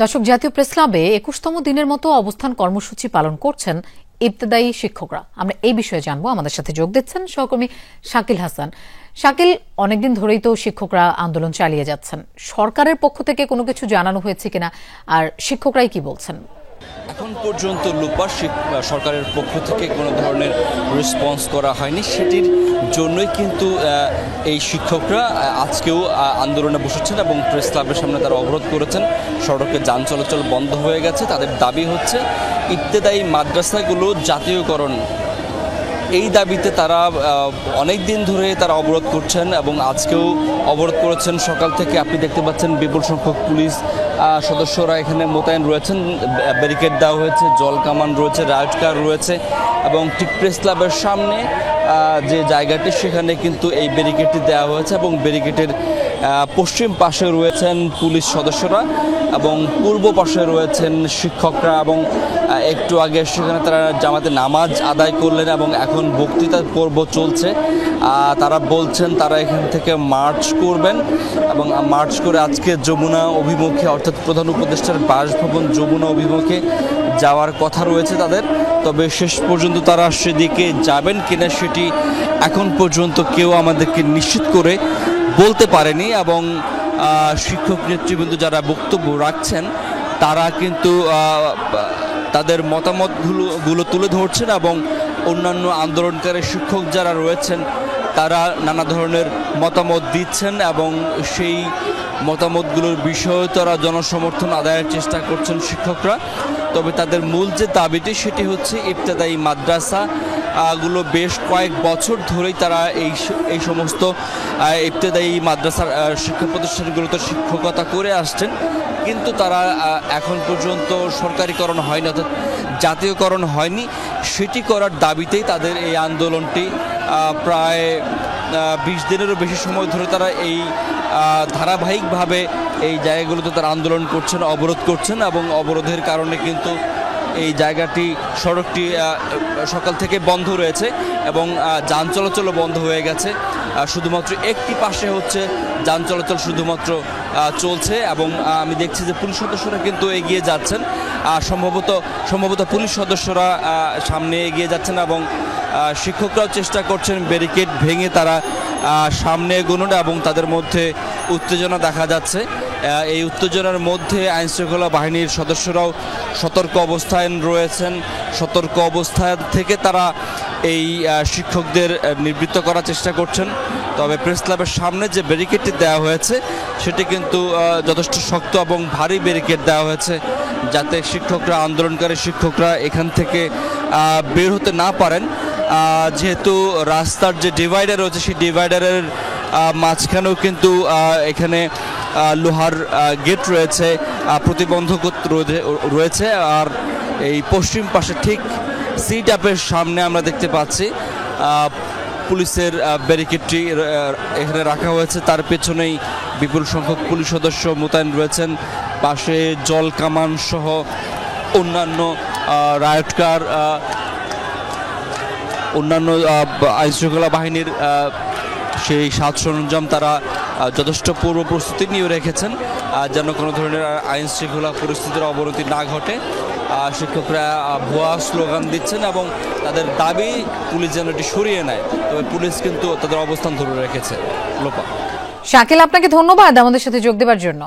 দর্শক, জাতীয় প্রেস ক্লাবে ২১তম দিনের মতো অবস্থান কর্মসূচি পালন করছেন ইবতেদায়ী শিক্ষকরা। আমরা এই বিষয়ে জানবো। আমাদের সাথে যোগ দিচ্ছেন সহকর্মী শাকিল হাসান। শাকিল, অনেকদিন ধরেই তো শিক্ষকরা আন্দোলন চালিয়ে যাচ্ছেন। সরকারের পক্ষ থেকে কোনো কিছু জানানো হয়েছে কিনা, আর শিক্ষকরাই কি বলছেন? এখন পর্যন্ত লুপা সরকারের পক্ষ থেকে কোনো ধরনের রেসপন্স করা হয়নি। সেটির জন্যই কিন্তু এই শিক্ষকরা আজকেও আন্দোলনে বসেছেন এবং প্রেস ক্লাবের সামনে তারা অবরোধ করেছেন। সড়কে যান চলাচল বন্ধ হয়ে গেছে। তাদের দাবি হচ্ছে ইবতেদায়ী মাদ্রাসাগুলো জাতীয়করণ। এই দাবিতে তারা অনেক দিন ধরে তারা অবরোধ করছেন এবং আজকেও অবরোধ করেছেন সকাল থেকে। আপনি দেখতে পাচ্ছেন বিপুল সংখ্যক পুলিশ সদস্যরা এখানে মোতায়েন রয়েছেন। ব্যারিকেড দেওয়া হয়েছে, জল কামান রয়েছে, রাইট কার রয়েছে এবং ঠিক প্রেস ক্লাবের সামনে যে জায়গাটি সেখানে কিন্তু এই ব্যারিকেডটি দেওয়া হয়েছে এবং ব্যারিকেডের পশ্চিম পাশে রয়েছেন পুলিশ সদস্যরা এবং পূর্ব পাশে রয়েছেন শিক্ষকরা। এবং একটু আগে সেখানে তারা জামাতে নামাজ আদায় করলেন এবং এখন বক্তৃতা পর্ব চলছে। তারা বলছেন তারা এখান থেকে মার্চ করবেন এবং মার্চ করে আজকে যমুনা অভিমুখে, অর্থাৎ প্রধান উপদেষ্টার বাসভবন যমুনা অভিমুখে যাওয়ার কথা রয়েছে তাদের। তবে শেষ পর্যন্ত তারা সেদিকে যাবেন কিনা সেটি এখন পর্যন্ত কেউ আমাদেরকে নিশ্চিত করে বলতে পারেনি। এবং শিক্ষক নেতৃবৃন্দ যারা বক্তব্য রাখছেন তারা কিন্তু তাদের মতামতগুলো তুলে ধরছেন এবং অন্যান্য আন্দোলনকারী শিক্ষক যারা রয়েছেন তারা নানা ধরনের মতামত দিচ্ছেন এবং সেই মতামতগুলোর বিষয়ে তারা জনসমর্থন আদায়ের চেষ্টা করছেন শিক্ষকরা। তবে তাদের মূল যে দাবিটি সেটি হচ্ছে ইবতেদায়ী মাদ্রাসা গুলো বেশ কয়েক বছর ধরেই তারা এই সমস্ত ইবতেদায়ী মাদ্রাসার শিক্ষা প্রতিষ্ঠানগুলোতে শিক্ষকতা করে আসছেন, কিন্তু তারা এখন পর্যন্ত সরকারিকরণ হয়নি, অর্থাৎ জাতীয়করণ হয়নি। সেটি করার দাবিতেই তাদের এই আন্দোলনটি প্রায় ২০ দিনেরও বেশি সময় ধরে তারা এই ধারাবাহিকভাবে এই জায়গাগুলোতে তারা আন্দোলন করছেন, অবরোধ করছেন এবং অবরোধের কারণে কিন্তু এই জায়গাটি, সড়কটি সকাল থেকে বন্ধ রয়েছে এবং যান চলাচলও বন্ধ হয়ে গেছে। শুধুমাত্র একটি পাশে হচ্ছে যান চলাচল শুধুমাত্র চলছে এবং আমি দেখছি যে পুলিশ সদস্যরা কিন্তু এগিয়ে যাচ্ছেন। সম্ভবত পুলিশ সদস্যরা সামনে এগিয়ে যাচ্ছেন এবং শিক্ষকরাও চেষ্টা করছেন ব্যারিকেড ভেঙে তারা সামনে এগোনোর, এবং তাদের মধ্যে উত্তেজনা দেখা যাচ্ছে। এই উত্তেজনার মধ্যে আইনশৃঙ্খলা বাহিনীর সদস্যরাও সতর্ক অবস্থায় রয়েছেন। সতর্ক অবস্থা থেকে তারা এই শিক্ষকদের নিবৃত্ত করার চেষ্টা করছেন। তবে প্রেস ক্লাবের সামনে যে ব্যারিকেডটি দেওয়া হয়েছে সেটি কিন্তু যথেষ্ট শক্ত এবং ভারী ব্যারিকেড দেওয়া হয়েছে, যাতে আন্দোলনকারী শিক্ষকরা এখান থেকে বের হতে না পারেন। যেহেতু রাস্তার যে ডিভাইডার রয়েছে সেই ডিভাইডারের মাঝখানেও কিন্তু এখানে লোহার গেট রয়েছে, প্রতিবন্ধক রয়েছে। আর এই পশ্চিম পাশে ঠিক সি ট্যাপের সামনে আমরা দেখতে পাচ্ছি পুলিশের ব্যারিকেডটি এখানে রাখা হয়েছে। তার পেছনেই বিপুল সংখ্যক পুলিশ সদস্য মোতায়েন রয়েছেন। পাশে জল কামান সহ অন্যান্য রাইট কার, অন্যান্য আইনশৃঙ্খলা বাহিনীর সেই সাজ সরঞ্জাম তারা যথেষ্ট পূর্ব প্রস্তুতি নিয়ে রেখেছেন যেন কোনো ধরনের আইন শৃঙ্খলা পরিস্থিতির অবনতি না ঘটে। শিক্ষকরা ভুয়া স্লোগান দিচ্ছেন এবং তাদের দাবি পুলিশ যেন এটি সরিয়ে নেয়। তবে পুলিশ কিন্তু তাদের অবস্থান ধরে রেখেছে। লোপা। শাকিল, আপনাকে ধন্যবাদ আমাদের সাথে যোগ দেওয়ার জন্য।